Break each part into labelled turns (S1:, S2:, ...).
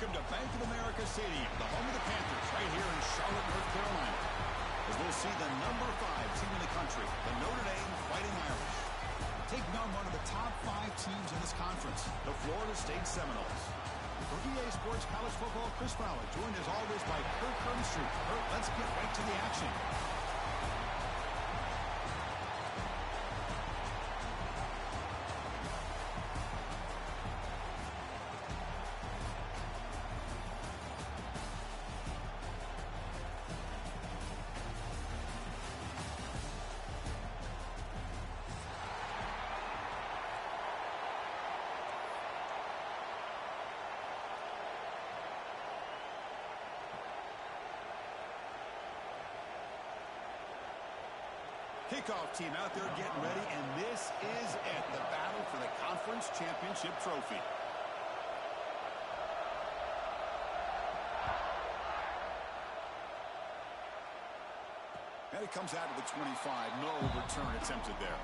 S1: Welcome to Bank of America Stadium, the home of the Panthers, right here in Charlotte, North Carolina. As we'll see the number 5 team in the country, the Notre Dame Fighting Irish, taking on one of the top 5 teams in this conference, the Florida State Seminoles. For EA Sports College Football, Chris Fowler, joined as always by Kirk Herbstreit. Kirk, let's get right to the action. Kickoff team out there getting ready, and this is it, the battle for the conference championship trophy. And it comes out of the 25. No return attempted there.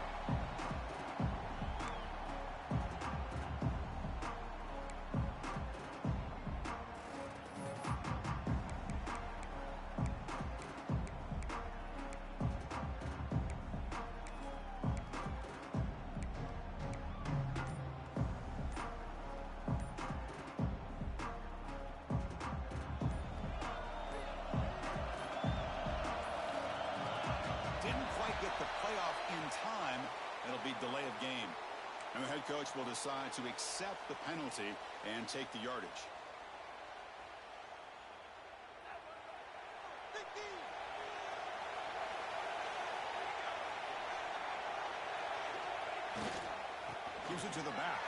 S1: Delay of game. And the head coach will decide to accept the penalty and take the yardage. Gives it to the back.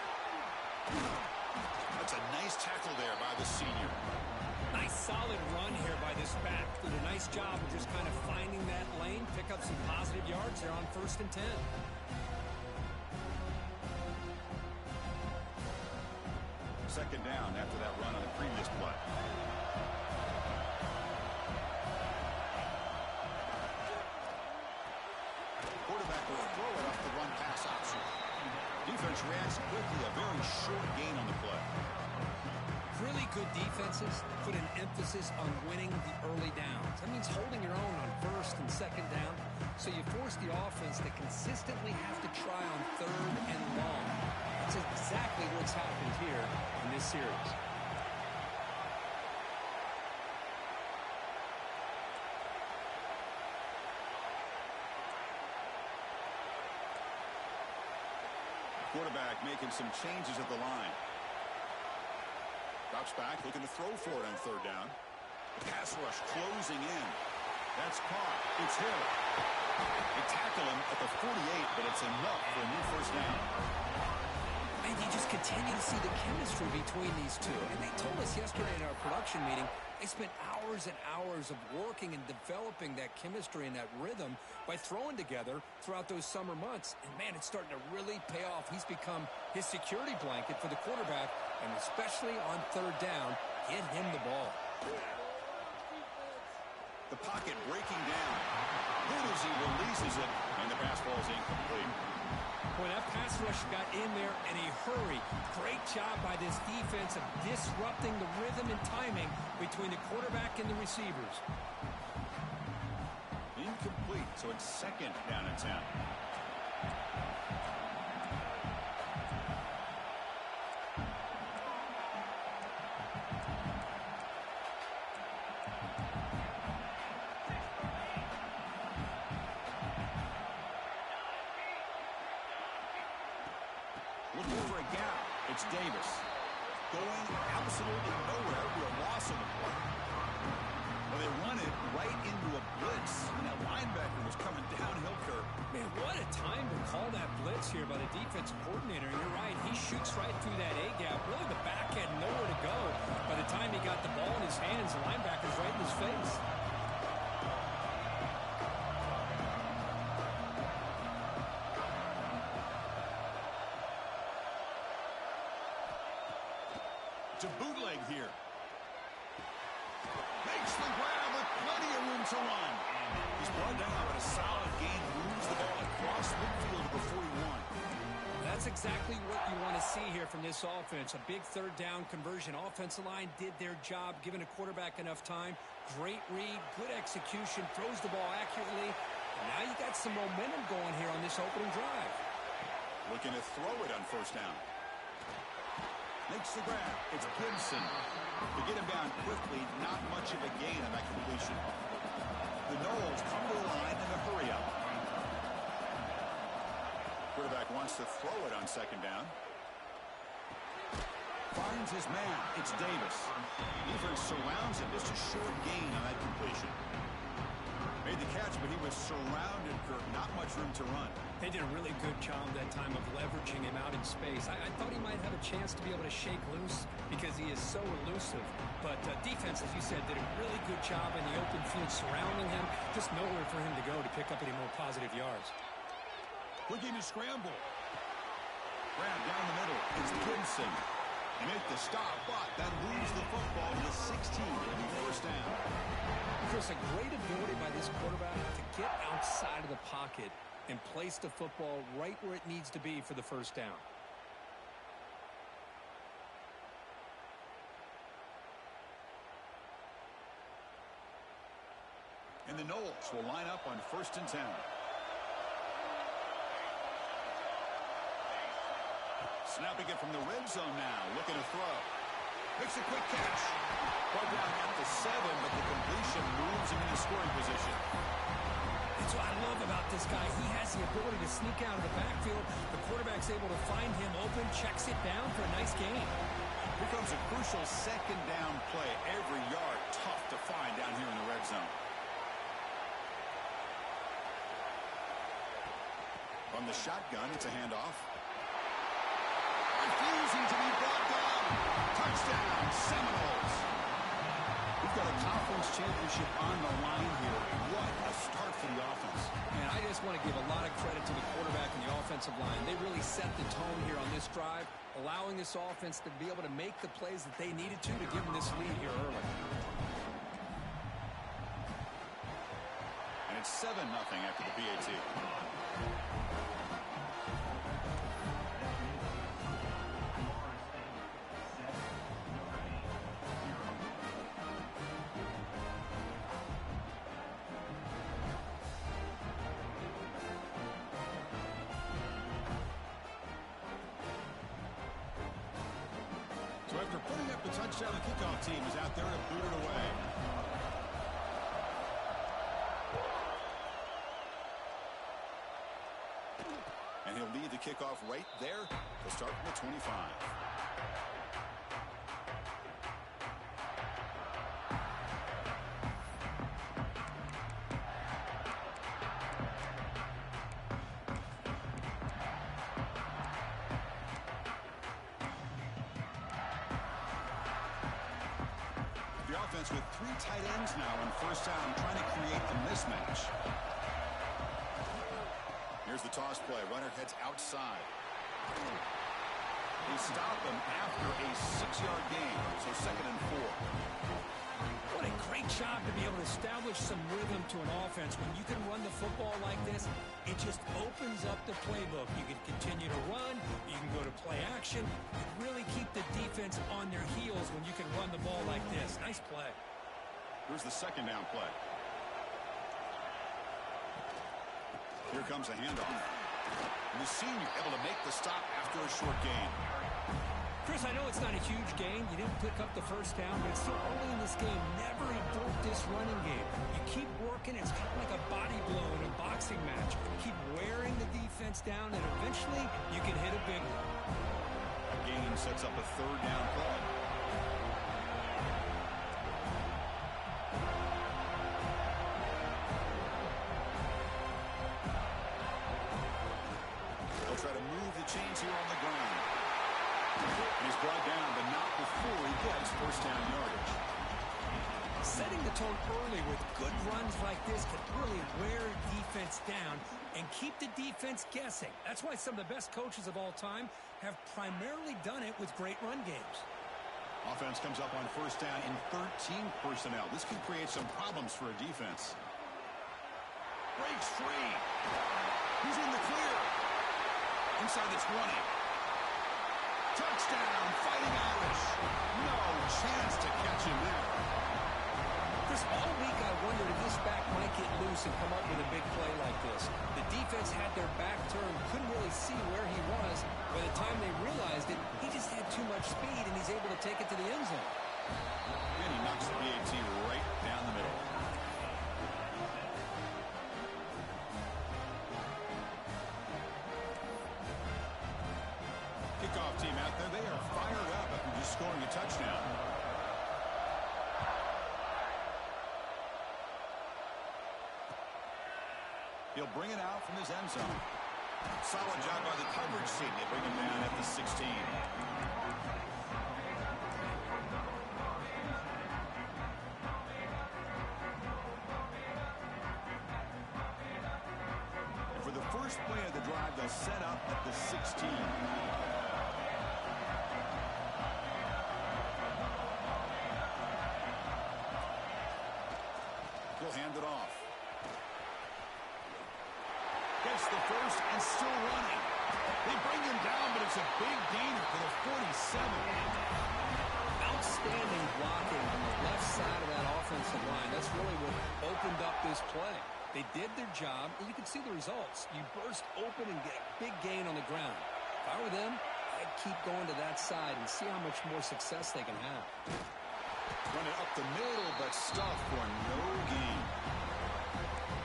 S1: That's a nice tackle there by the senior.
S2: Nice solid run here by this back. Did a nice job of just kind of finding that lane, pick up some positive yards there on 1st and 10.
S1: Second down after that run on the previous play. Quarterback will throw it off the run-pass option. Defense reacts quickly, a very short gain on the play.
S2: Really good defenses put an emphasis on winning the early downs. That means holding your own on 1st and 2nd down, so you force the offense to consistently have to try on 3rd and long. That's exactly what's happened here in this series.
S1: Quarterback making some changes at the line. Drops back, looking to throw for it on 3rd down. The pass rush closing in. That's caught. It's hit. They tackle him at the 48, but it's enough for a new 1st down.
S2: And you just continue to see the chemistry between these two. And they told us yesterday in our production meeting, they spent hours and hours of working and developing that chemistry and that rhythm by throwing together throughout those summer months. And, man, it's starting to really pay off. He's become his security blanket for the quarterback, and especially on 3rd down, get him the ball.
S1: The pocket breaking down. Good as he releases it, and the pass ball is incomplete.
S2: Boy, that pass rush got in there in a hurry. Great job by this defense of disrupting the rhythm and timing between the quarterback and the receivers.
S1: Incomplete, so it's 2nd down and 10. Looking for a gap. It's Davis. Going absolutely nowhere. It'll be a loss on the play. Well, they run it right into a blitz. And that linebacker was coming downhill, Kirk.
S2: Man, what a time to call that blitz here by the defensive coordinator. And you're right, he shoots right through that A-gap. Really, the back had nowhere to go. By the time he got the ball in his hands, the linebacker's right in his face.
S1: To bootleg here. Makes the grab with plenty of room to run. He's brought down, but a solid gain moves the ball across midfield to the 41.
S2: That's exactly what you want to see here from this offense. A big third down conversion. Offensive line did their job, giving a quarterback enough time. Great read, good execution, throws the ball accurately. And now you got some momentum going here on this opening drive.
S1: Looking to throw it on first down. Makes the grab. It's Gibson. To get him down quickly, not much of a gain on that completion. The Knowles come to the line in a hurry-up. Quarterback wants to throw it on second down. Finds his man. It's Davis. Defense surrounds him. Just a short gain on that completion. Made the catch, but he was surrounded, Kirk. Not much room to run.
S2: They did a really good job that time of leveraging him out in space. I thought he might have a chance to be able to shake loose because he is so elusive. But defense, as you said, did a really good job in the open field surrounding him. Just nowhere for him to go to pick up any more positive yards.
S1: Looking to scramble. Grab down the middle. It's Gibson. They make the stop, but that moves the football to the 16. It'll be first down.
S2: Chris, a great ability by this quarterback to get outside of the pocket and place the football right where it needs to be for the first down.
S1: And the Knowles will line up on 1st and 10. Snapping it from the red zone now. Looking to throw. Makes a quick catch. Ball down at the 7, but the completion moves him into scoring position.
S2: That's what I love about this guy. He has the ability to sneak out of the backfield. The quarterback's able to find him open, checks it down for a nice gain.
S1: Here comes a crucial second down play. Every yard tough to find down here in the red zone. From the shotgun, it's a handoff. Refusing to be brought down. Touchdown, Seminoles. We've got a conference championship on the line here. What a start for the offense.
S2: And I just want to give a lot of credit to the quarterback and the offensive line. They really set the tone here on this drive, allowing this offense to be able to make the plays that they needed to give them this lead here early.
S1: And it's 7-0 after the PAT. After putting up the touchdown, the kickoff team is out there to boot it away. And he'll lead the kickoff right there to start from the 25. With 3 tight ends now on first down, trying to create the mismatch. Here's the toss play. Runner heads outside. They stop him after a 6-yard gain, so 2nd and 4.
S2: What a great job to be able to establish some rhythm to an offense. When you can run the football like this, it just opens up the playbook. You can continue to run. You can go to play action. You really keep the defense on their heels when you can run the ball like this. Nice play.
S1: Here's the second down play. Here comes a handoff. And the senior able to make the stop after a short gain.
S2: Chris, I know it's not a huge gain. You didn't pick up the first down, but it's still early in this game. Never abort this running game. You keep working. It's kind of like a body blow in a boxing match. Keep wearing the defense down, and eventually you can hit a big one.
S1: A gain sets up a 3rd down play. They'll try to move the chains here on the ground. And he's brought down, but not before he gets first down yardage.
S2: Setting the tone early with good runs like this can really wear defense down and keep the defense guessing. That's why some of the best coaches of all time have primarily done it with great run games.
S1: Offense comes up on first down in 13 personnel. This can create some problems for a defense. Breaks free. He's in the clear. Inside the 20. Touchdown, Fighting Irish. No chance to catch him there.
S2: Chris, all week I wondered if this back might get loose and come up with a big play like this. The defense had their back turned, couldn't really see where he was. By the time they realized it, he just had too much speed, and he's able to take it to the end zone.
S1: And he knocks the BAT right down the middle. Kickoff team out there, they are fired up after just scoring a touchdown. He'll bring it out from his end zone. Solid job by the coverage team. They bring him down at the 16. And for the first play of the drive, they'll set up at the 16. He'll hand it off. Gets the first and still running. They bring him down, but it's a big gainer for the 47.
S2: Outstanding blocking on the left side of that offensive line. That's really what opened up this play. They did their job, and you can see the results. You burst open and get a big gain on the ground. If I were them, I'd keep going to that side and see how much more success they can have.
S1: Run it up the middle, but stuffed for no gain.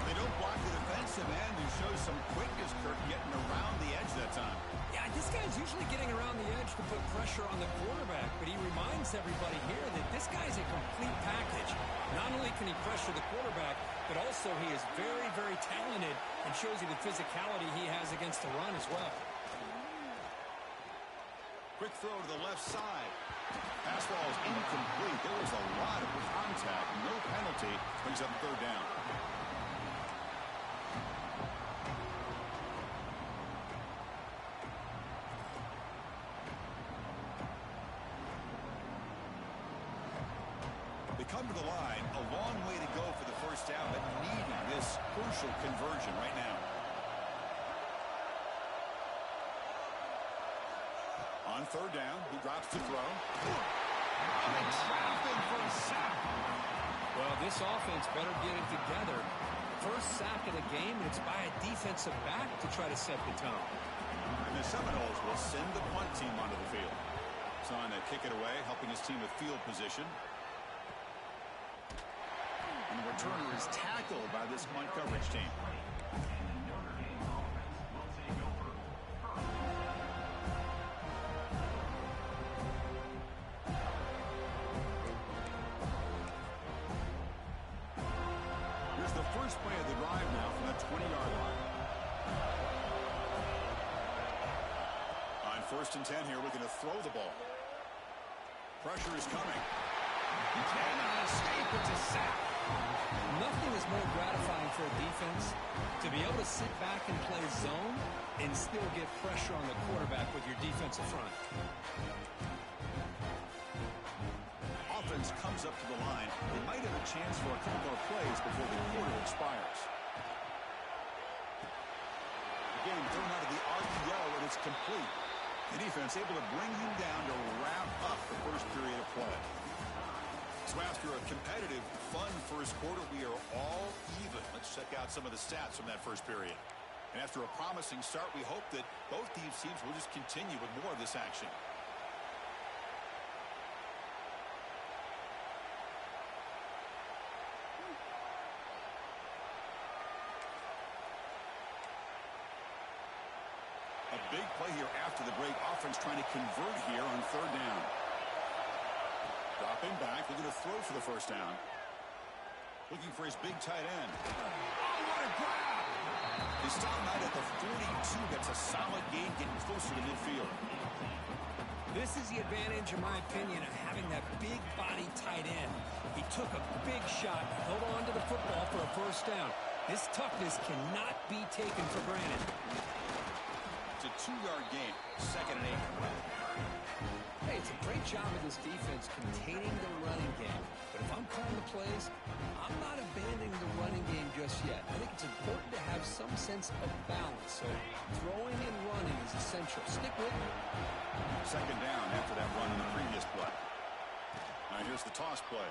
S1: They don't block the defensive end, who shows some quickness, Kirk, getting around the edge that time.
S2: Yeah, this guy's usually getting around the edge to put pressure on the quarterback, but he reminds everybody here that this guy's a complete package. Not only can he pressure the quarterback, but also he is very, very talented and shows you the physicality he has against the run as well.
S1: Quick throw to the left side. Pass ball is incomplete. There was a lot of contact. No penalty. Brings up third down. They come to the line. A long way to go for the first down, but needing this crucial conversion right now. On third down, he drops to throw. And they trap him for a sack.
S2: Well, this offense better get it together. First sack of the game, and it's by a defensive back to try to set the tone.
S1: And the Seminoles will send the punt team onto the field. Trying to kick it away, helping his team with field position. And the returner is tackled by this punt coverage team. Here's the first play of the drive now from the 20-yard line. On first and 10 here, looking to throw the ball. Pressure is coming. He cannot escape. It's a sack.
S2: Nothing is more gratifying for a defense to be able to sit back and play zone and still get pressure on the quarterback with your defensive front.
S1: Offense comes up to the line. They might have a chance for a couple more plays before the quarter expires. Again, thrown out of the RPO, and it's complete. The defense able to bring him down to wrap up the first period of play. So after a competitive, fun first quarter, we are all even. Let's check out some of the stats from that first period. And after a promising start, we hope that both these teams will just continue with more of this action. A big play here after the break. Offense trying to convert here on third down. Dropping back, looking to throw for the first down. Looking for his big tight end. Oh, what a grab! They stop him out at the 42. That's a solid gain, getting closer to midfield.
S2: This is the advantage, in my opinion, of having that big body tight end. He took a big shot, held on to the football for a first down. This toughness cannot be taken for granted.
S1: It's a 2-yard gain, second and 8.
S2: Hey, it's a great job of this defense containing the running game. But if I'm calling the plays, I'm not abandoning the running game just yet. I think it's important to have some sense of balance. So throwing and running is essential. Stick with me.
S1: Second down after that run in the previous play. Now here's the toss play.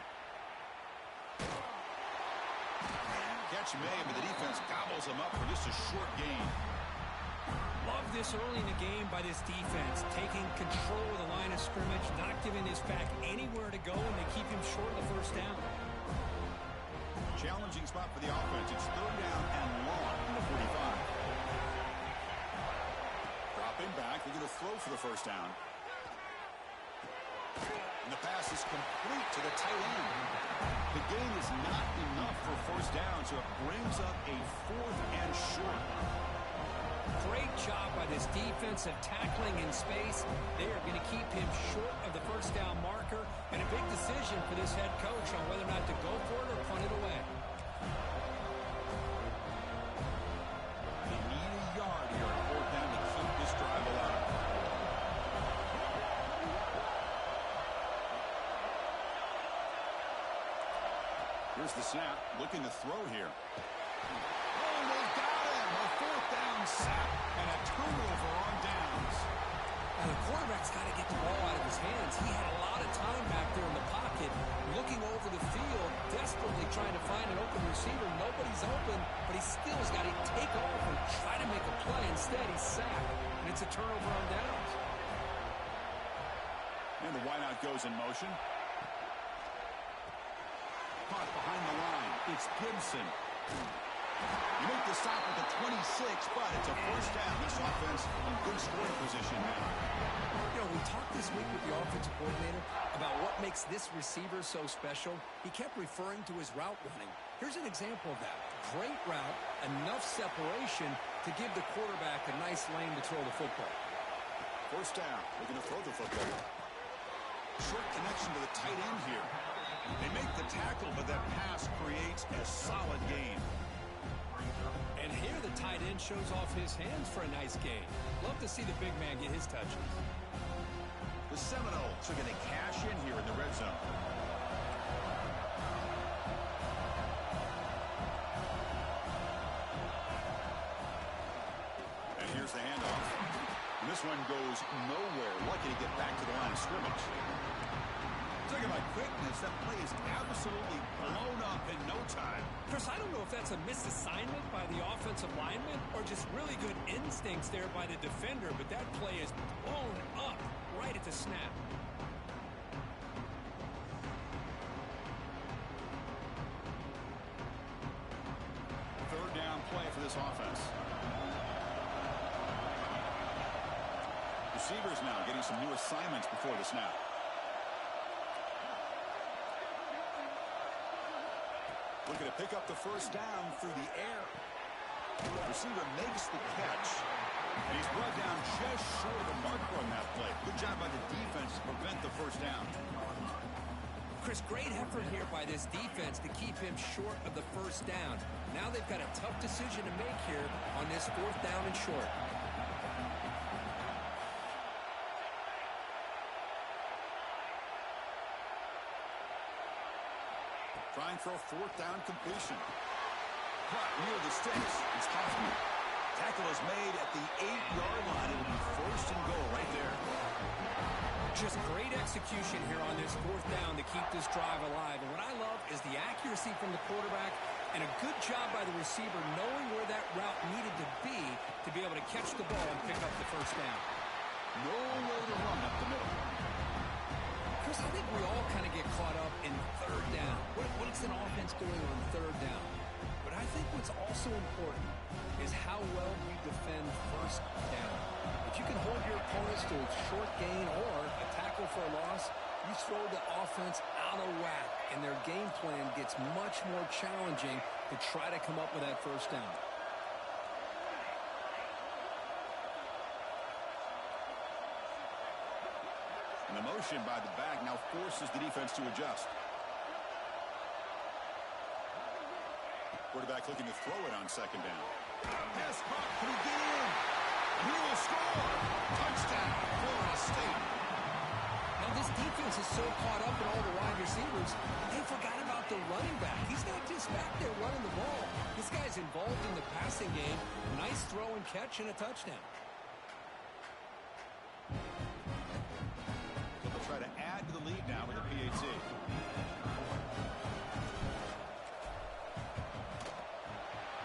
S1: Catch made, but the defense gobbles him up for just a short gain.
S2: Love this early in the game by this defense, taking control of the line of scrimmage, not giving this back anywhere to go, and they keep him short of the first down.
S1: Challenging spot for the offense. It's third down and long from the 45. Dropping back, they're going to throw for the first down. And the pass is complete to the tight end. The gain is not enough for first down, so it brings up a fourth and short.
S2: Great job by this defense of tackling in space. They are going to keep him short of the first down marker, and a big decision for this head coach on whether or not to go for it or punt it away.
S1: They need a yard here on fourth down to keep this drive alive. Here's the snap, looking to throw here. Oh, they got him! A fourth down sack and a turnover on downs.
S2: Now the quarterback's got to get the ball out of his hands. He had a lot of time back there in the pocket, looking over the field, desperately trying to find an open receiver. Nobody's open, but he still has got to take off and try to make a play. Instead, he's sacked, and it's a turnover on downs.
S1: And the wideout goes in motion. Caught behind the line. It's Gibson. You make the stop at the 26, but it's a first down. This offense in good scoring position now.
S2: You know, we talked this week with the offensive coordinator about what makes this receiver so special. He kept referring to his route running. Here's an example of that. Great route, enough separation to give the quarterback a nice lane to throw the football.
S1: First down. They're going to throw the football. Short connection to the tight end here. They make the tackle, but that pass creates a solid gain.
S2: And here the tight end shows off his hands for a nice gain. Love to see the big man get his touches.
S1: The Seminoles are going to cash in here in the red zone. And here's the handoff. And this one goes nowhere. Lucky to get back to the line of scrimmage. Talking about quickness, that play is absolutely blown up in no time.
S2: Chris, I don't know if that's a misassignment by the offensive lineman or just really good instincts there by the defender, but that play is blown up right at the snap.
S1: Third down play for this offense. Receivers now getting some new assignments before the snap. Looking to pick up the first down through the air. The receiver makes the catch. And he's brought down just short of the marker on that play. Good job by the defense to prevent the first down.
S2: Chris, great effort here by this defense to keep him short of the first down. Now they've got a tough decision to make here on this fourth down and short.
S1: Trying for a fourth down completion. Caught near the sticks. It's Kaufman. Tackle is made at the 8-yard line. It'll be first and goal right there.
S2: Just great execution here on this fourth down to keep this drive alive. And what I love is the accuracy from the quarterback and a good job by the receiver knowing where that route needed to be able to catch the ball and pick up the first down.
S1: Nowhere to run up the middle.
S2: Chris, I think we all kind of get caught up in third down. What's an offense doing on third down? But I think what's also important is how well you defend first down. If you can hold your opponents to a short gain or a tackle for a loss, you throw the offense out of whack, and their game plan gets much more challenging to try to come up with that first down.
S1: And the motion by the back now forces the defense to adjust. Quarterback looking to throw it on second down. Pass caught. Can he get in? He will score. Touchdown, Florida State.
S2: Now offense is so caught up in all the wide receivers, they forgot about the running back. He's not just back there running the ball. This guy's involved in the passing game. Nice throw and catch and a touchdown.
S1: So they'll try to add to the lead now with a PAT.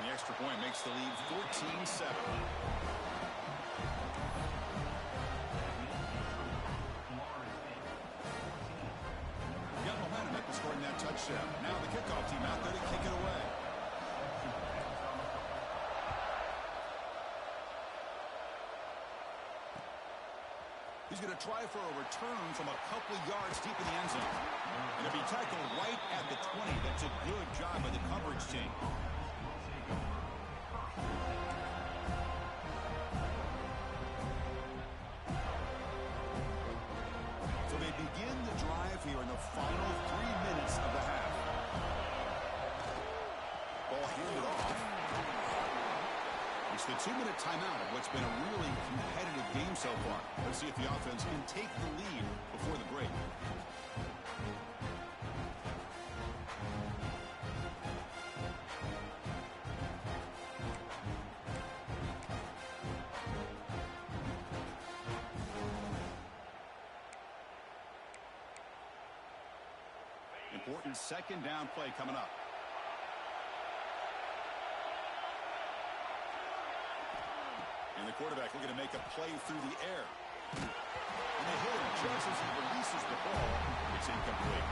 S1: The extra point makes the lead 14-7. Got momentum after scoring that touchdown. Now the kickoff team out there to kick it away. He's going to try for a return from a couple yards deep in the end zone. And it'll be tackled right at the 20. That's a good job by the coverage team. So they begin the drive here in the final 3 minutes of the half. Ball handed off. It's the 2-minute timeout of what's been a really competitive game so far. Let's see if the offense can take the lead before the break. Important second down play coming up. And the quarterback looking to make a play through the air. And they hit him just as he releases the ball. It's incomplete.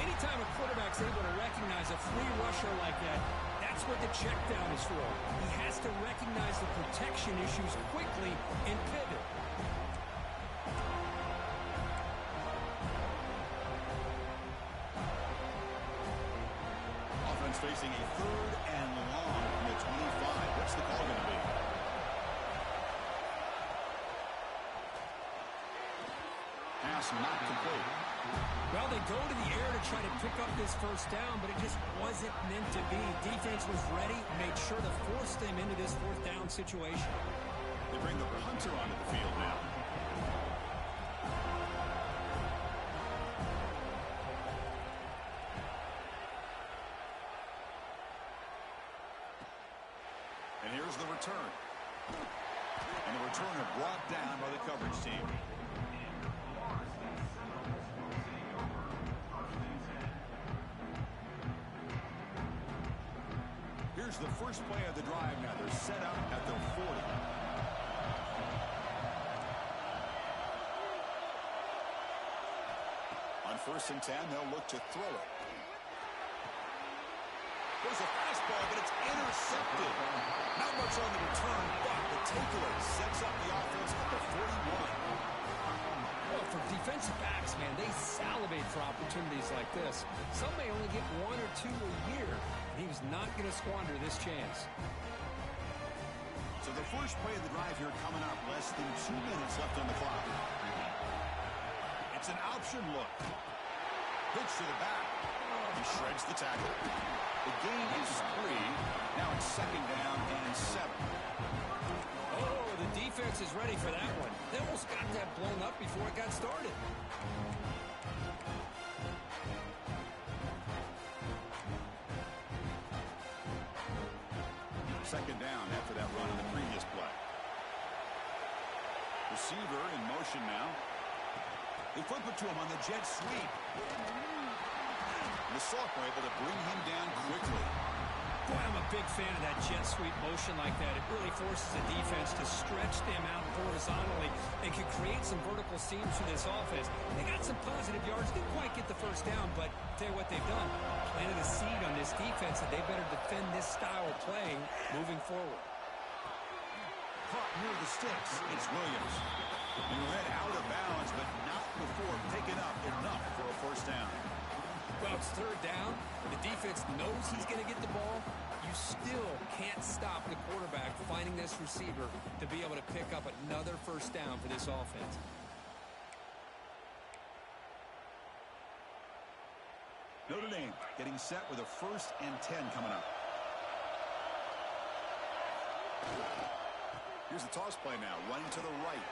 S2: Anytime a quarterback's able to recognize a free rusher like that, that's what the check down is for. He has to recognize the protection issues quickly and pivot.
S1: Offense facing a 3rd and long from the 25. What's the call going to be? Pass not complete.
S2: Well, they go to the air to try to pick up this first down, but it just wasn't meant to be. Defense was ready, made sure to force them into this 4th down situation.
S1: They bring the punter onto the field now. And here's the return. And the returner brought down by the coverage team. Here's the first play of the drive now. They're set up at their 40. On 1st and 10, they'll look to throw it. There's a fastball, but it's intercepted. Not much on the return, but the takeaway sets up the offense at the 41.
S2: Well, for defensive backs, man, they salivate for opportunities like this. Some may only get 1 or 2 a year. He was not going to squander this chance.
S1: So the first play of the drive here coming up. Less than 2 minutes left on the clock. It's an option look. Pitch to the back. He shreds the tackle. The gain is 3. Now it's 2nd down and 7.
S2: Oh, the defense is ready for that one. They almost got that blown up before it got started.
S1: Second down after that run in the previous play. Receiver in motion now. They flip it to him on the jet sweep. The sophomore able to bring him down quickly.
S2: Boy, I'm a big fan of that jet sweep motion like that. It really forces the defense to stretch them out horizontally and can create some vertical seams for this offense. They got some positive yards. Didn't quite get the first down, but tell you what they've done. Planted a seed on this defense that they better defend this style of playing moving forward.
S1: Caught near the sticks. It's Williams. He read out of bounds, but not before picking up enough for a first down.
S2: Well, it's 3rd down. The defense knows he's going to get the ball. You still can't stop the quarterback finding this receiver to be able to pick up another first down for this offense.
S1: Notre Dame getting set with a 1st and 10 coming up. Here's the toss play now. Running to the right.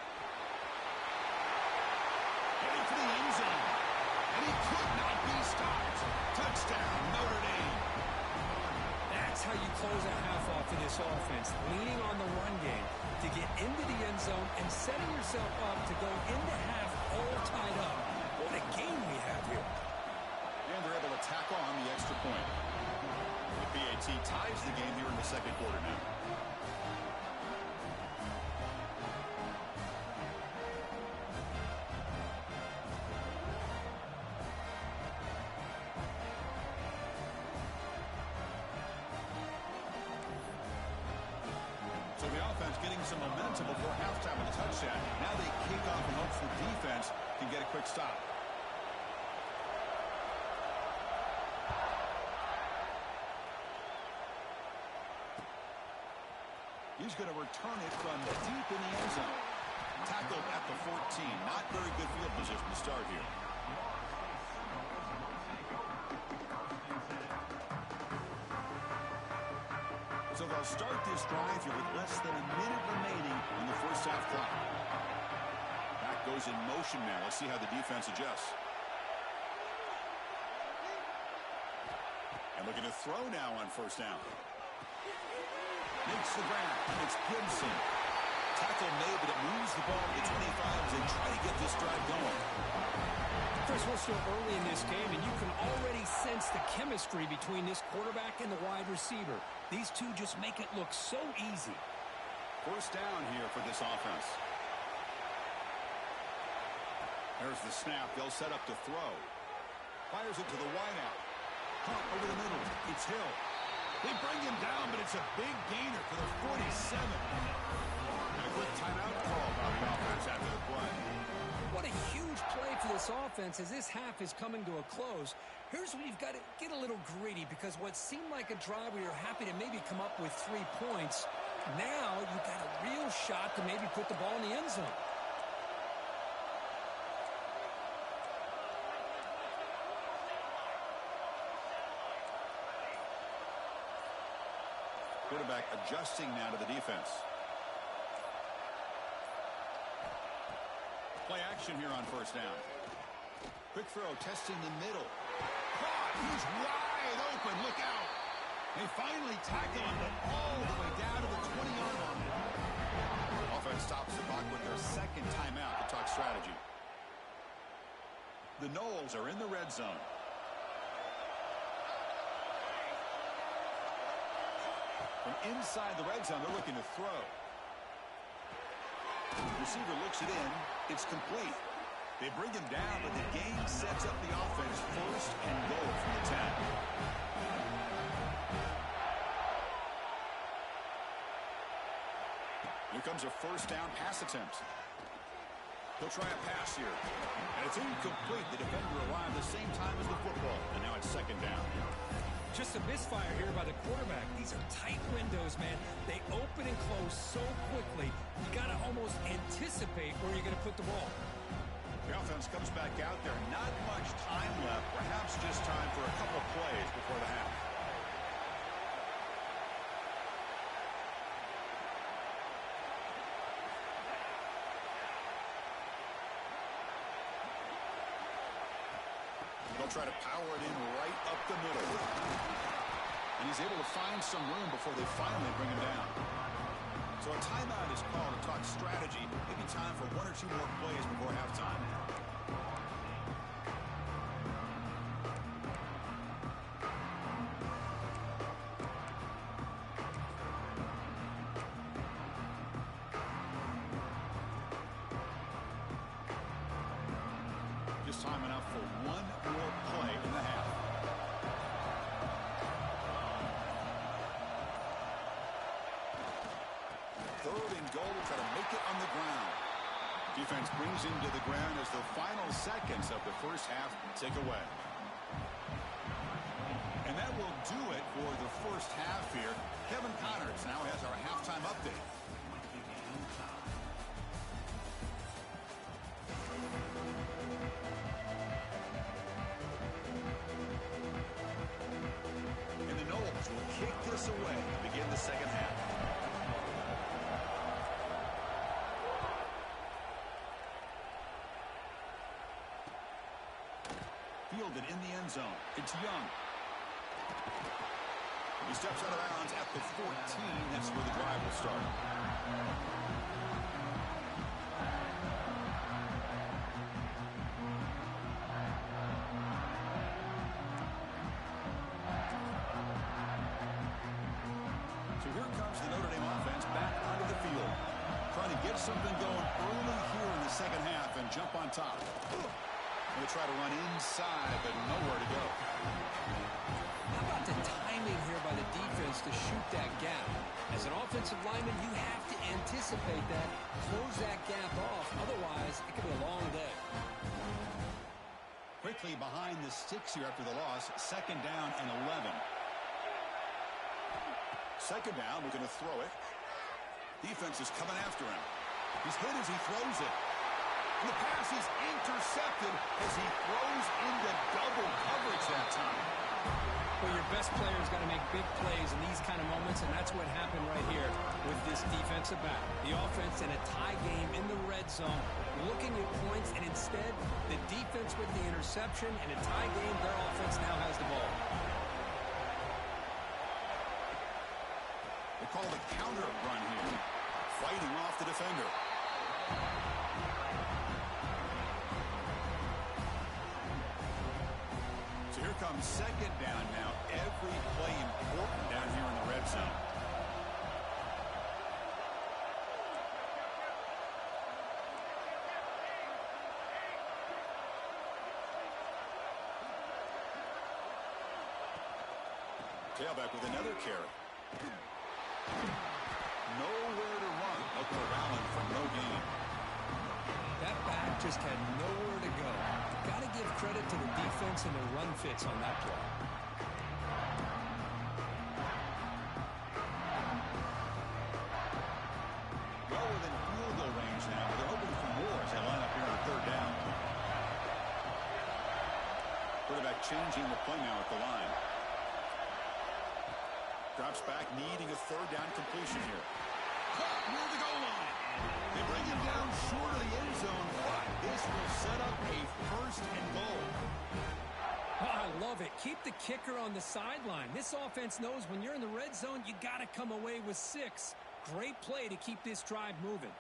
S1: Heading for the end zone.
S2: close a half off of this offense, leaning on the run game to get into the end zone and setting yourself up to go into half all tied up. What a game we have here.
S1: And they're able to tack on the extra point. The PAT ties the game here in the second quarter now. So the offense getting some momentum before halftime with a touchdown. Now they kick off and hope the defense can get a quick stop. He's going to return it from deep in the end zone. Tackled at the 14. Not very good field position to start here. So they'll start this drive here with less than a minute remaining on the first half clock. That goes in motion now. Let's see how the defense adjusts. And looking to throw now on first down. Makes the grab. It's Gibson. Tackle made, but it moves the ball to the 25 as they try to get this drive going.
S2: Chris, we're still early in this game, and you can already sense the chemistry between this quarterback and the wide receiver. These two just make it look so easy.
S1: First down here for this offense. There's the snap. They'll set up to throw. Fires it to the wideout. Caught over the middle. It's Hill. They bring him down, but it's a big gainer for the 47. And a quick timeout call by the offense after the play.
S2: What a huge play for this offense as this half is coming to a close. Here's where you've got to get a little greedy, because what seemed like a drive where you're happy to maybe come up with 3 points, now you've got a real shot to maybe put the ball in the end zone.
S1: Quarterback adjusting now to the defense. Play action here on first down. Quick throw, testing the middle. Caught! He's wide open. Look out! They finally tackle him, but all the way down to the 20-yard line. Offense stops the clock with their second timeout to talk strategy. The Noles are in the red zone. From inside the red zone, they're looking to throw. Receiver looks it in. It's complete. They bring him down, but the game sets up the offense first and goal from the 10. Here comes a first down pass attempt. He'll try a pass here. And it's incomplete. The defender arrived the same time as the football. And now it's second down.
S2: Just a misfire here by the quarterback. These are tight windows, man. They open and close so quickly. You got to almost anticipate where you're going to put the ball.
S1: The offense comes back out there. Not much time left. Perhaps just time for a couple plays before the half. They'll try to power it in right up the middle. And he's able to find some room before they finally bring him down. So a timeout is called to talk strategy. Maybe time for 1 or 2 more plays before halftime. Just time enough for 1 more play in the half. Third and goal to try to make it on the ground. Defense brings him to the ground as the final seconds of the first half tick away. And that will do it for the first half here. Kevin Connors now has our halftime update. And the Noles will kick this away to begin the second half. Fielded in the end zone. It's Young. He steps out of bounds at the 14. That's where the drive will start. So here comes the Notre Dame offense back onto the field. Trying to get something going early here in the second half and jump on top. They'll try to run inside, but nowhere to go.
S2: How about the timing here by the defense to shoot that gap? As an offensive lineman, you have to anticipate that, close that gap off. Otherwise, it could be a long day.
S1: Quickly behind the sticks here after the loss. Second down and 11. Second down, we're going to throw it. Defense is coming after him. He's hit as he throws it. And the pass is intercepted as he throws into double coverage that time.
S2: Well, your best player has got to make big plays in these kind of moments, and that's what happened right here with this defensive back. The offense in a tie game in the red zone, looking at points, and instead, the defense with the interception. In a tie game, their offense now has the ball.
S1: They call the counter run here. Fighting off the defender. So here comes second down now. Every play important down here in the red zone. Tailback with another carry. Nowhere to run. Allen from no gain.
S2: That back just had nowhere to go. Got to give credit to the defense and their run fits on that play.
S1: Well within field goal range now, but they're hoping for more as they line up here on third down. Quarterback changing the play now at the line. Drops back, needing a third down completion here. Caught near the goal line. They bring him down short of the end zone, but this will set up a first and goal.
S2: Oh, I love it. Keep the kicker on the sideline. This offense knows when you're in the red zone, you got to come away with 6. Great play to keep this drive moving.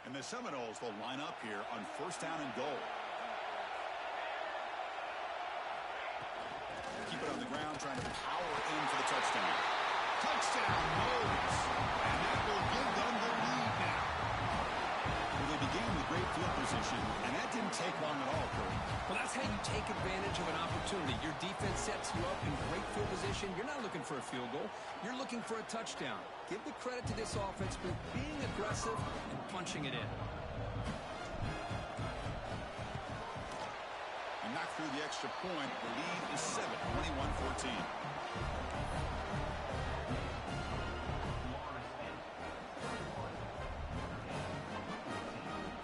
S1: And the Seminoles will line up here on first down and goal. Keep it on the ground, trying to power in for the touchdown. Touchdown, Moles. And that will give them the lead now. Well, they began with great field position, and that didn't take long at all, Kurt.
S2: Well, that's how you take advantage of an opportunity. Your defense sets you up in great field position. You're not looking for a field goal. You're looking for a touchdown. Give the credit to this offense for being aggressive and punching it in.
S1: Knocked through the extra point. The lead is 7, 21-14.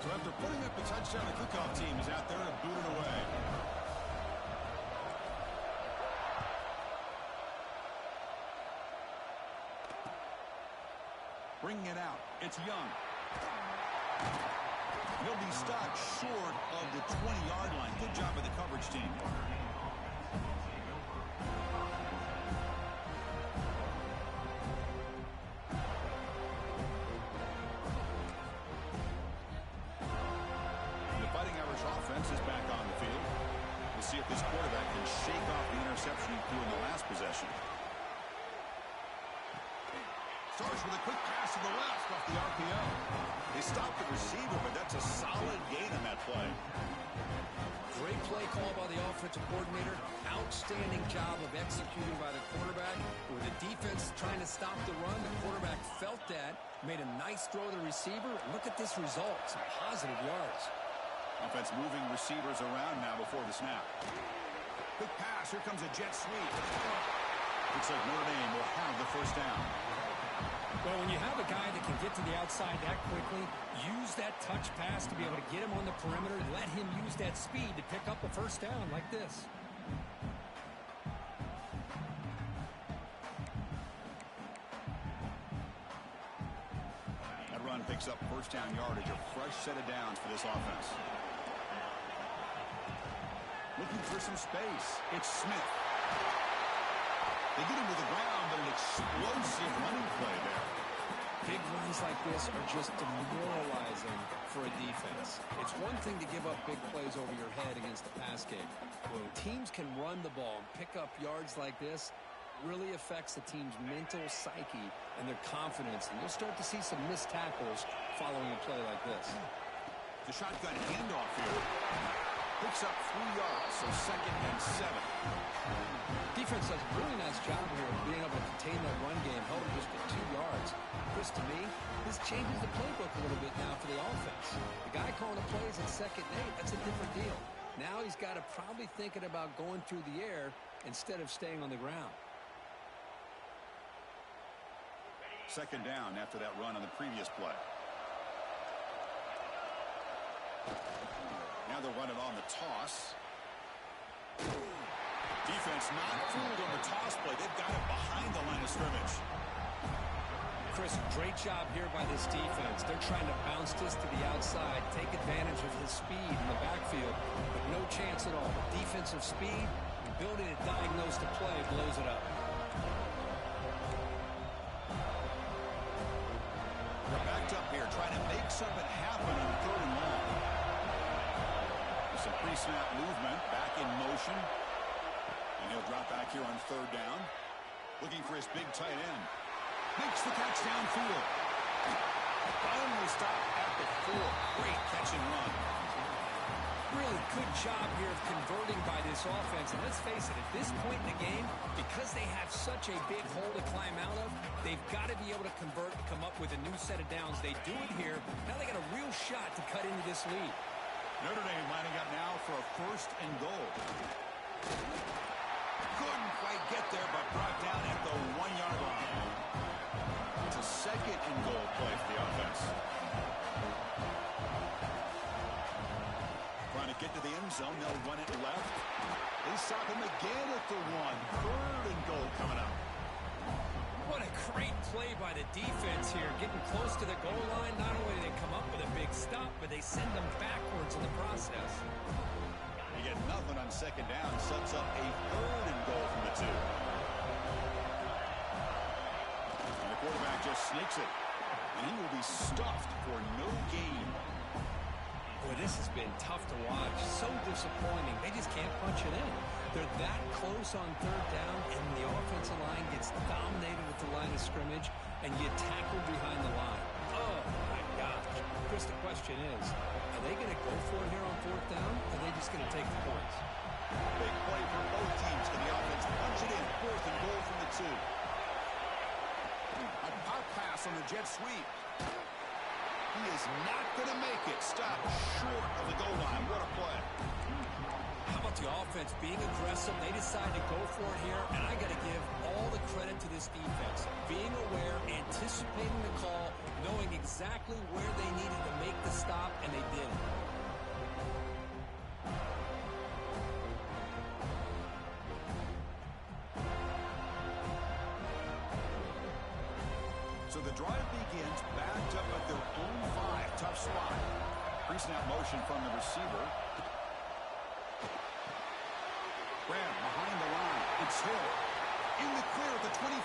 S1: So after putting up the touchdown, the kickoff team is out there to boot it away. Bringing it out. It's Young. He'll be stopped short of the 20-yard line. Good job by the coverage team. The Fighting Irish offense is back on the field. We'll see if this quarterback can shake off the interception he threw in the last possession. Starts with a quick pass to the left off the RPO. They stopped the receiver, but that's a solid gain on that play.
S2: Great play call by the offensive coordinator. Outstanding job of executing by the quarterback. With the defense trying to stop the run, the quarterback felt that, made a nice throw to the receiver. Look at this result. Some positive yards.
S1: Offense moving receivers around now before the snap. Quick pass. Here comes a jet sweep. Looks like Notre Dame will have the first down.
S2: Well, when you have a guy that can get to the outside that quickly, use that touch pass to be able to get him on the perimeter, let him use that speed to pick up a first down like this.
S1: That run picks up first down yardage, a fresh set of downs for this offense. Looking for some space. It's Smith. They get him to the ground, but an explosive running play there.
S2: Big runs like this are just demoralizing for a defense. It's one thing to give up big plays over your head against the pass game. When teams can run the ball and pick up yards like this, really affects the team's mental psyche and their confidence. And you'll start to see some missed tackles following a play like this.
S1: The shotgun handoff here. Picks up 3 yards, so 2nd and 7.
S2: Defense does a really nice job here of being able to contain that run game, held it just at 2 yards. Chris, to me, this changes the playbook a little bit now for the offense. The guy calling the plays at 2nd and 8, that's a different deal. Now he's got to probably thinking about going through the air instead of staying on the ground.
S1: 2nd down after that run on the previous play. Now they'll run it on the toss. Defense not fooled on the toss play. They've got it behind the line of scrimmage.
S2: Chris, great job here by this defense. They're trying to bounce this to the outside, take advantage of his speed in the backfield, but no chance at all. Defensive speed, ability to diagnose the play, blows it up.
S1: They're backed up here, trying to make something happen on 3rd and long. Some pre-snap movement, back in motion. And he'll drop back here on 3rd down. Looking for his big tight end. Makes the catch downfield. Finally stopped at the 4. Great catch and run.
S2: Really good job here of converting by this offense. And let's face it, at this point in the game, because they have such a big hole to climb out of, they've got to be able to convert and come up with a new set of downs. They do it here. Now they got a real shot to cut into this lead.
S1: Notre Dame lining up now for a 1st and goal. Couldn't quite get there, but brought down at the 1-yard line. It's a 2nd and goal play for the offense. Trying to get to the end zone. They'll run it left. They stop him again at the 1. 3rd and goal coming up.
S2: What a great play by the defense here. Getting close to the goal line, not only do they come up with a big stop, but they send them backwards in the process.
S1: You get nothing on 2nd down. Sets up a 3rd and goal from the 2. And the quarterback just sneaks it. And he will be stuffed for no gain.
S2: Boy, this has been tough to watch. So disappointing. They just can't punch it in. They're that close on 3rd down, and the offensive line gets dominated with the line of scrimmage, and you tackle behind the line. Oh, my gosh. Chris, the question is, are they going to go for it here on 4th down, or are they just going to take the points?
S1: Big play for both teams. Can the offense punch it in? 4th and goal from the 2. A pop pass on the jet sweep. He is not going to make it. Stop short of the goal line. What a play.
S2: How about the offense being aggressive? They decide to go for it here, and I got to give all the credit to this defense. Being aware, anticipating the call, knowing exactly where they needed to make the stop, and they did it.
S1: So the drive begins backed up at their own 5. Tough spot. Pre-snap motion from the receiver. Graham behind the line. It's Hill. In the clear at the 25.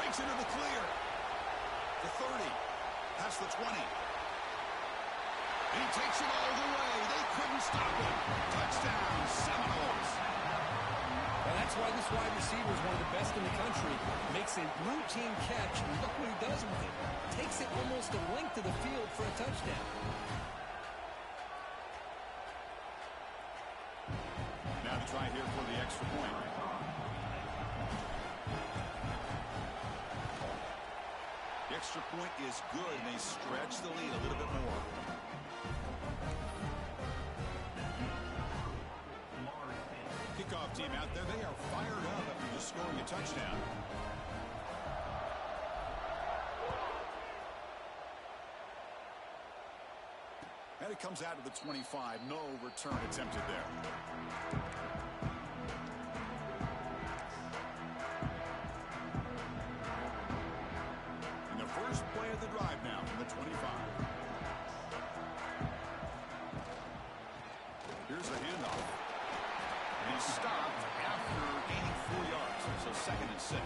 S1: Breaks into the clear. The 30. Past the 20. And he takes it all the way. They couldn't stop him. Touchdown, Seminoles.
S2: Well, that's why this wide receiver is one of the best in the country. Makes a routine catch, and look what he does with it. Takes it almost a length of the field for a touchdown.
S1: Now to try here for the extra point. The extra point is good, and they stretch the lead a little bit more. Kickoff team out there, they are fired up after just scoring a touchdown. And it comes out to the 25. No return attempted there. And the first play of the drive now from the 25. Here's the handoff. And he's stopped after gaining 4 yards. So 2nd and 6.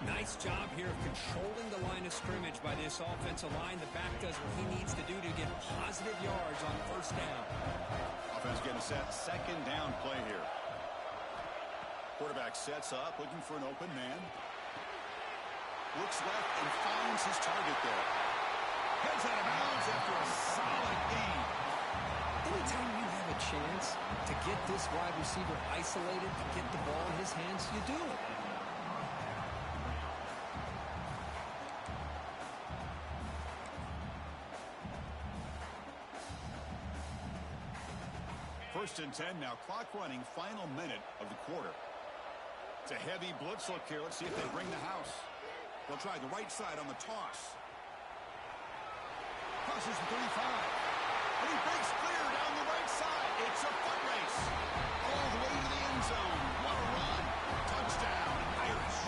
S2: Nice job here of controlling the line of scrimmage by this offensive line. The back does what he needs to do to get positive yards on 1st down.
S1: Offense getting set. 2nd down play here. Quarterback sets up, looking for an open man. Looks left and finds his target there. Heads out of bounds after a solid gain.
S2: Anytime you have a chance to get this wide receiver isolated, to get the ball in his hands, you do it.
S1: First and 10 now. Clock running. Final minute of the quarter. It's a heavy blitz look here. Let's see if they bring the house. They'll try the right side on the toss. Crosses the 35. And he breaks clear down the right side. It's a foot race. All the way to the end zone. What a run. Touchdown, Irish.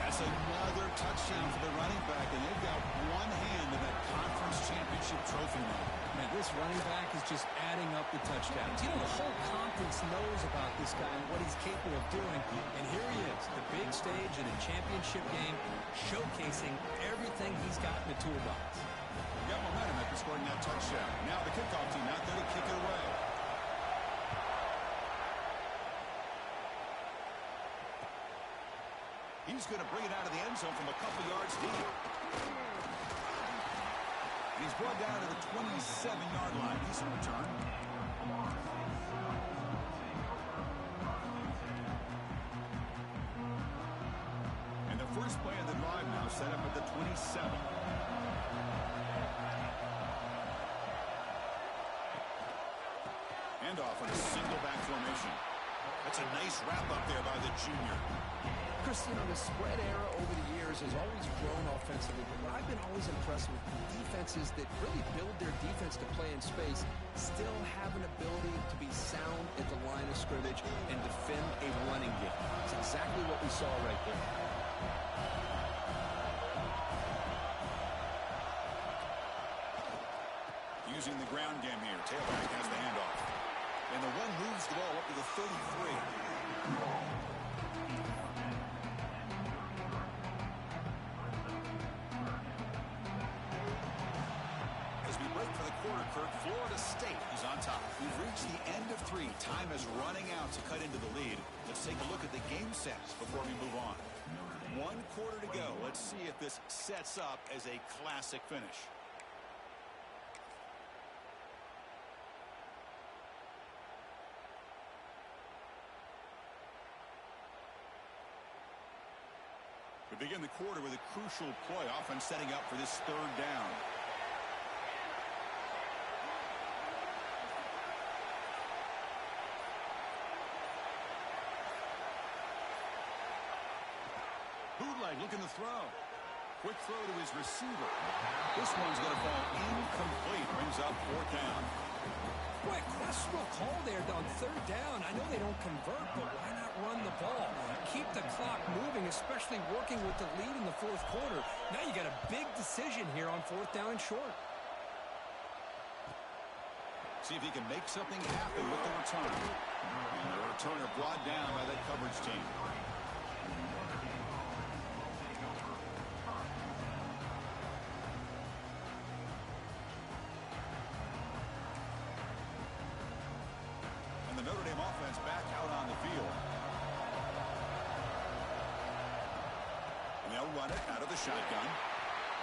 S1: That's another touchdown for the running back, and they've got one hand in that conference championship trophy now.
S2: Man, this running back is just adding up the touchdowns. You know, the whole conference knows about this guy and what he's capable of doing. And here he is, the big stage in a championship game, showcasing everything he's got in the toolbox.
S1: Got momentum after scoring that touchdown. Now the kickoff team out there to kick it away. He's going to bring it out of the end zone from a couple yards deep. He's brought down to the 27-yard line. Decent return. And the first play of the drive now set up at the 27. Handoff on a single back formation. That's a nice wrap up there by the junior.
S2: Chris, you know, the spread era over the years has always grown offensively, but what I've been always impressed with defenses that really build their defense to play in space still have an ability to be sound at the line of scrimmage and defend a running game. It's exactly what we saw right there.
S1: Using the ground game here. Tailback has the handoff. And the one moves the ball up to the 33. Florida State is on top. We've reached the end of 3. Time is running out to cut into the lead. Let's take a look at the game sets before we move on. 1 quarter to go. Let's see if this sets up as a classic finish. We begin the quarter with a crucial play, often setting up for this 3rd down. Bootleg looking to throw. Quick throw to his receiver. This one's going to fall incomplete. Brings up 4th down.
S2: Boy, questionable call there on 3rd down. I know they don't convert, but why not run the ball? Keep the clock moving, especially working with the lead in the 4th quarter. Now you got a big decision here on 4th down and short.
S1: See if he can make something happen with the return. And the returner brought down by that coverage team. Notre Dame offense back out on the field. And they'll run it out of the shotgun.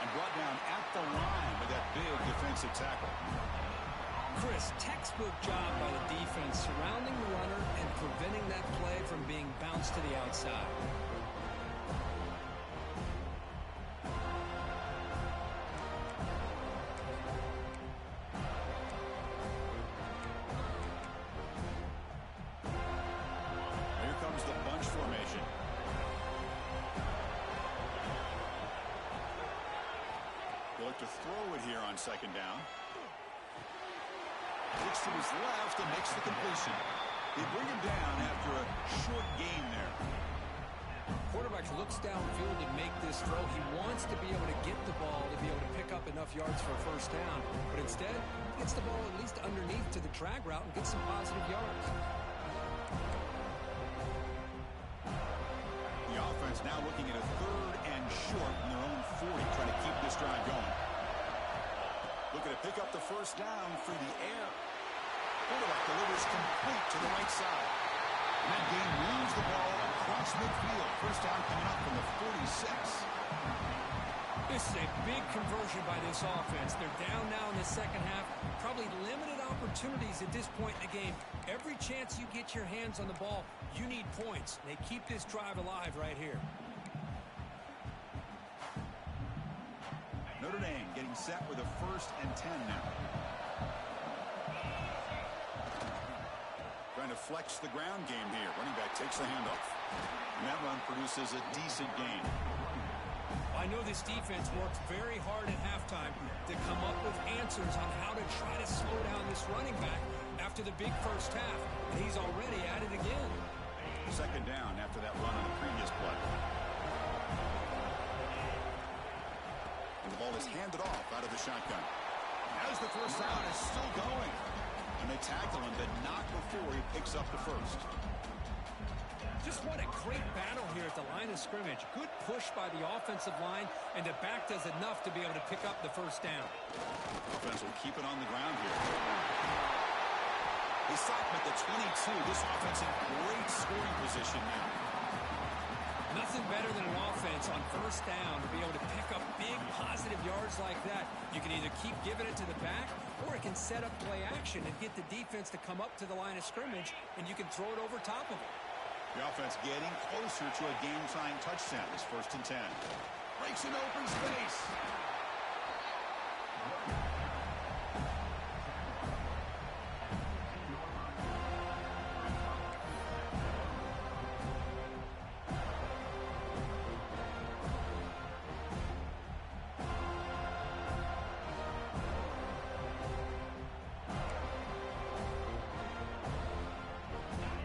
S1: And brought down at the line with that big defensive tackle.
S2: Chris, textbook job by the defense surrounding the runner and preventing that play from being bounced to the outside.
S1: To throw it here on 2nd down. Looks to his left and makes the completion. They bring him down after a short gain there.
S2: Quarterback looks downfield to make this throw. He wants to be able to get the ball to be able to pick up enough yards for a 1st down. But instead, gets the ball at least underneath to the drag route and gets some positive yards.
S1: offense now looking at a 3rd and short from their own 40, trying to keep this drive going. Looking to pick up the first down through the air. Quarterback delivers complete to the right side. And that game moves the ball across midfield. First down coming up from the 46.
S2: This is a big conversion by this offense. They're down now in the second half. Probably limited opportunities at this point in the game. Every chance you get your hands on the ball, you need points. They keep this drive alive right here.
S1: Notre Dame getting set with a 1st and 10 now. Trying to flex the ground game here. Running back takes the handoff. And that run produces a decent gain.
S2: I know this defense worked very hard at halftime to come up with answers on how to try to slow down this running back after the big first half. And he's already at it again.
S1: 2nd down after that run on the previous play. And the ball is handed off out of the shotgun. As the first down is still going. And they tackle him, but not before he picks up the first.
S2: Just what a great battle here at the line of scrimmage. Good push by the offensive line, and the back does enough to be able to pick up the first down.
S1: Offense will keep it on the ground here. They stop him at the 22. This offense in great scoring position now.
S2: Nothing better than an offense on first down to be able to pick up big positive yards like that. You can either keep giving it to the back, or it can set up play action and get the defense to come up to the line of scrimmage, and you can throw it over top of it.
S1: The offense getting closer to a game-time touchdown. This 1st and 10. Breaks an open space.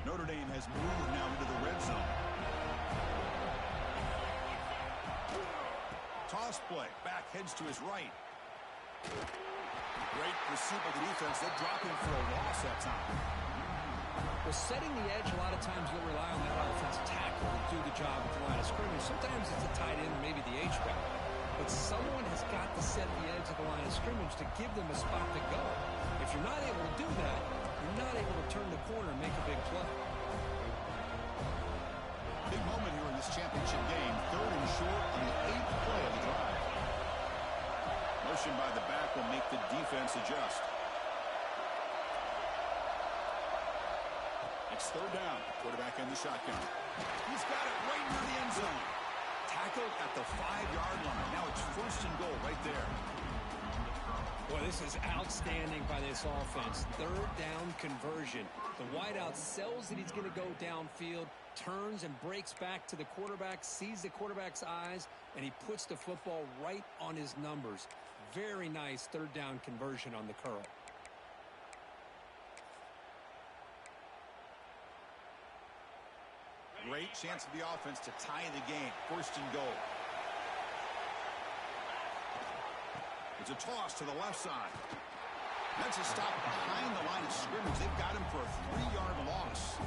S1: Notre Dame has moved now into the red zone. Toss play. Back heads to his right. Great pursuit by the defense. They drop him for a loss that time.
S2: Well, setting the edge, a lot of times you'll rely on that offensive tackle to do the job at the line of scrimmage. Sometimes it's a tight end or maybe the H-back. But someone has got to set the edge of the line of scrimmage to give them a spot to go. If you're not able to do that, you're not able to turn the corner and make a big play.
S1: Big moment here in this championship game. 3rd and short on the 8th play of the drive. Motion by the back will make the defense adjust. It's 3rd down. Quarterback in the shotgun. He's got it right near the end zone. Tackled at the 5-yard line. Now it's 1st and goal right there.
S2: Boy, this is outstanding by this offense. 3rd down conversion. The wideout sells that he's going to go downfield, turns and breaks back to the quarterback, sees the quarterback's eyes, and he puts the football right on his numbers. Very nice 3rd down conversion on the curl.
S1: Great chance for the offense to tie the game. 1st and goal. It's a toss to the left side. That's a stop behind the line of scrimmage. They've got him for a 3-yard loss.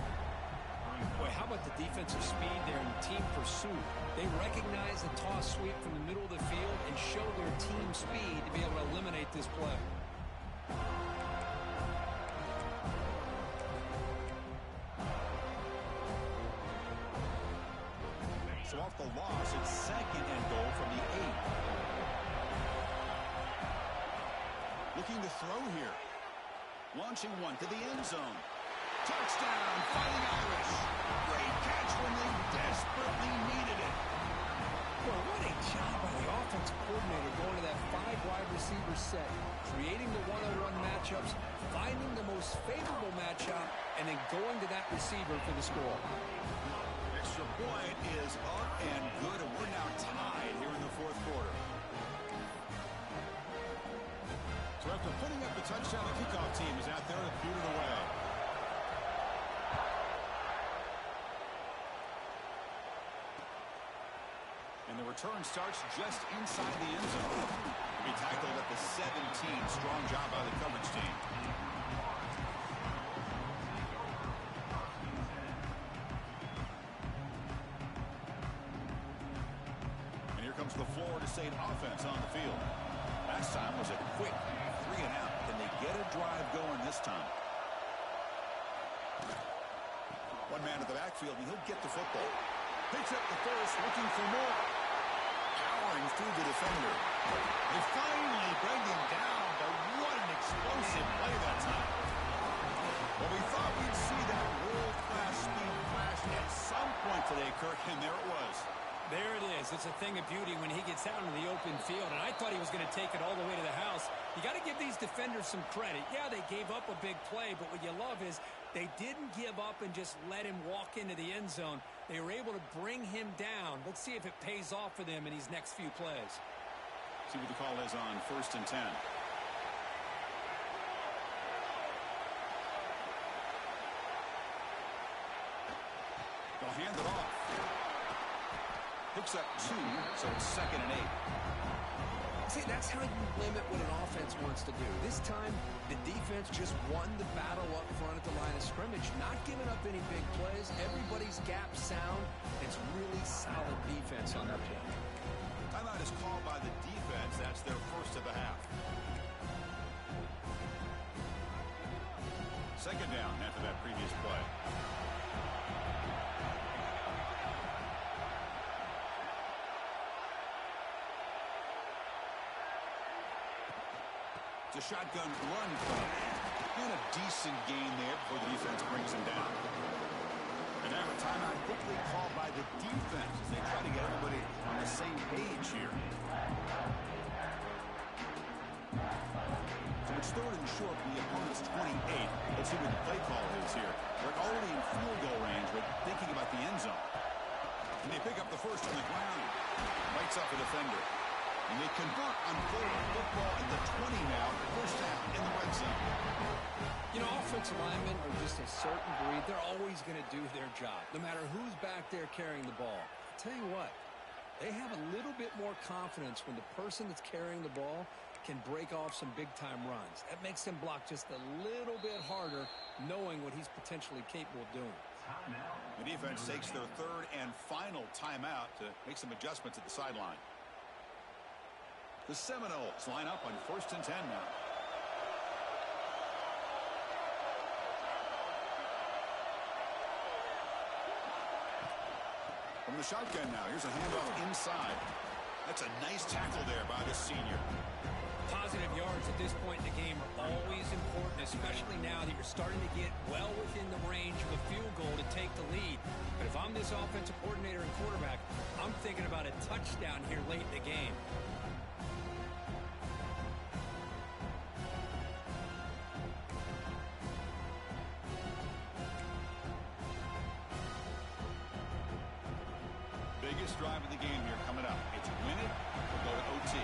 S2: Boy, how about the defensive speed there and team pursuit? They recognize the toss sweep from the middle of the field and show their team speed to be able to eliminate this play.
S1: So off the loss, it's 2nd and goal from the 8. Looking to throw here. Launching one to the end zone. Touchdown, Fighting Irish. Great catch when they desperately needed it.
S2: Well, what a job by the offensive coordinator going to that 5-wide receiver set, creating the one-on-one matchups, finding the most favorable matchup, and then going to that receiver for the score.
S1: Extra point is up and good, and we're now tied here in the 4th quarter. So after putting up the touchdown, the kickoff team is out there to boot it away. And the return starts just inside the end zone. He'll be tackled at the 17. Strong job by the coverage team. runs the floor to save offense on the field. Last time was a quick 3 and out. Can they get a drive going this time? One man at the backfield, and he'll get the football. Picks up the first, looking for more. Powering through the defender. They finally bring him down, but what an explosive play that time. Well, we thought we'd see that world-class speed flash at some point today, Kirk, and there it was.
S2: There it is. It's a thing of beauty when he gets out into the open field, and I thought he was going to take it all the way to the house. You got to give these defenders some credit. Yeah, they gave up a big play, but what you love is they didn't give up and just let him walk into the end zone. They were able to bring him down. Let's see if it pays off for them in these next few plays.
S1: See what the call is on 1st and 10. They'll hand it off. Picks up 2, so it's 2nd and 8.
S2: See, that's how you limit what an offense wants to do. This time, the defense just won the battle up front at the line of scrimmage, not giving up any big plays. Everybody's gap sound. It's really solid defense on that play.
S1: Timeout is called by the defense. That's their first of the half. 2nd down after that previous play. It's a shotgun run play. And a decent gain there before the defense brings him down. And now a timeout quickly called by the defense as they try to get everybody on the same page here. So it's 3rd and short from the opponent's 28. Let's see what the play call is here. They're already in field goal range, but thinking about the end zone. And they pick up the first on the ground. Bites up the defender. And they convert on 3rd football in the 20 now. First down in the red zone.
S2: You know, offensive linemen are just a certain breed. They're always going to do their job, no matter who's back there carrying the ball. I'll tell you what, they have a little bit more confidence when the person that's carrying the ball can break off some big-time runs. That makes them block just a little bit harder, knowing what he's potentially capable of doing.
S1: The defense takes their 3rd and final timeout to make some adjustments at the sideline. The Seminoles line up on 1st and 10 now. From the shotgun now, here's a handoff inside. That's a nice tackle there by the senior.
S2: Positive yards at this point in the game are always important, especially now that you're starting to get well within the range of a field goal to take the lead. But if I'm this offensive coordinator and quarterback, I'm thinking about a touchdown here late in the game.
S1: Biggest drive of the game here coming up. It's win it or go to OT.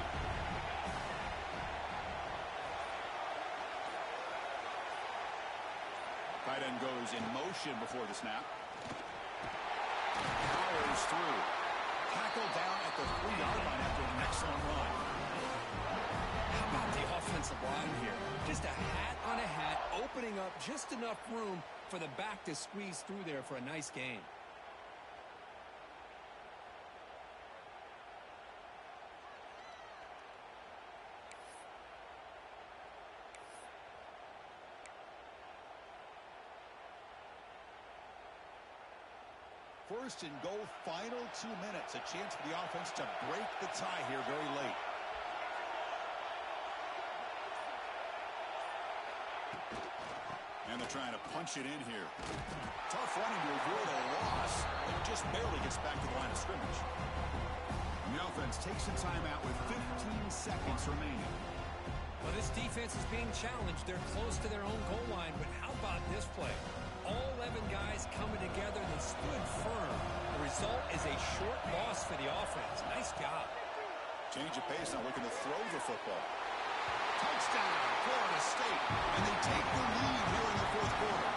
S1: Tight end goes in motion before the snap. Powers through. Tackled down at the 3-yard line after an excellent run.
S2: How about the offensive line here? Just a hat on a hat, opening up just enough room for the back to squeeze through there for a nice gain.
S1: First and goal, final 2 minutes. A chance for the offense to break the tie here very late. And they're trying to punch it in here. Tough running to avoid a loss. It just barely gets back to the line of scrimmage. And the offense takes a timeout with 15 seconds remaining.
S2: Well, this defense is being challenged. They're close to their own goal line, but how about this play? All 11 guys coming together, they stood firm. The result is a short loss for the offense. Nice job.
S1: Change of pace, now looking to throw the football. Touchdown, Florida State. And they take the lead here in the 4th quarter.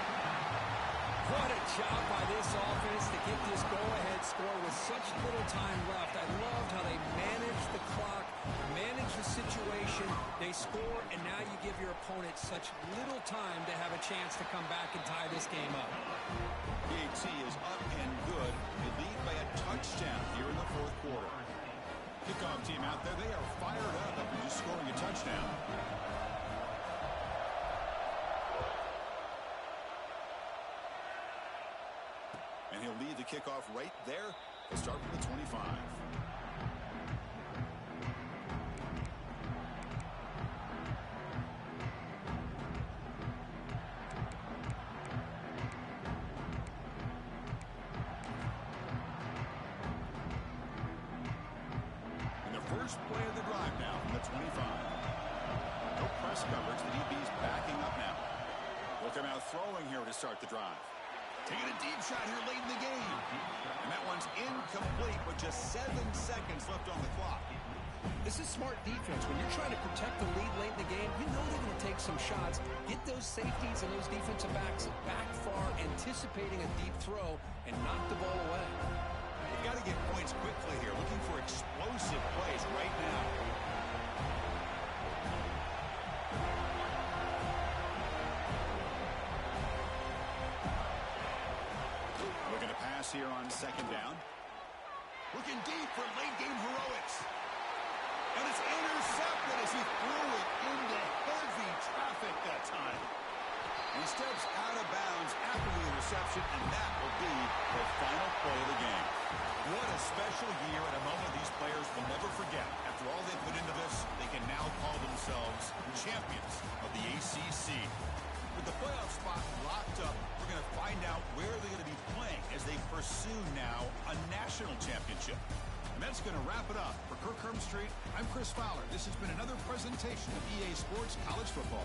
S2: What a job by this offense to get this go-ahead score with such little time left. I loved how they managed the clock, managed the situation. They score, and now you give your opponent such little time to have a chance to come back and tie this game up.
S1: The AT is up and good. They lead by a touchdown here in the 4th quarter. Kickoff team out there, they are fired up after just scoring a touchdown. And he'll lead the kickoff right there. He'll start from the 25. First play of the drive now from the 25. No press coverage. The DB's backing up now. Look him out throwing here to start the drive. Taking a deep shot here late in the game. And that one's incomplete with just 7 seconds left on the clock.
S2: This is smart defense. When you're trying to protect the lead late in the game, you know they're going to take some shots, get those safeties and those defensive backs back far, anticipating a deep throw, and knock the ball away.
S1: They've got to get points quickly here, looking for explosive plays right now. Looking to pass here on second down. Looking deep for late-game heroics. And it's intercepted as he threw it into heavy traffic that time. He steps out of bounds after the interception, and that will be the final play of the game. What a special year and a moment these players will never forget. After all they put into this, they can now call themselves champions of the ACC. With the playoff spot locked up, we're going to find out where they're going to be playing as they pursue now a national championship. And that's going to wrap it up. For Kirk Hermstreet, I'm Chris Fowler. This has been another presentation of EA Sports College Football.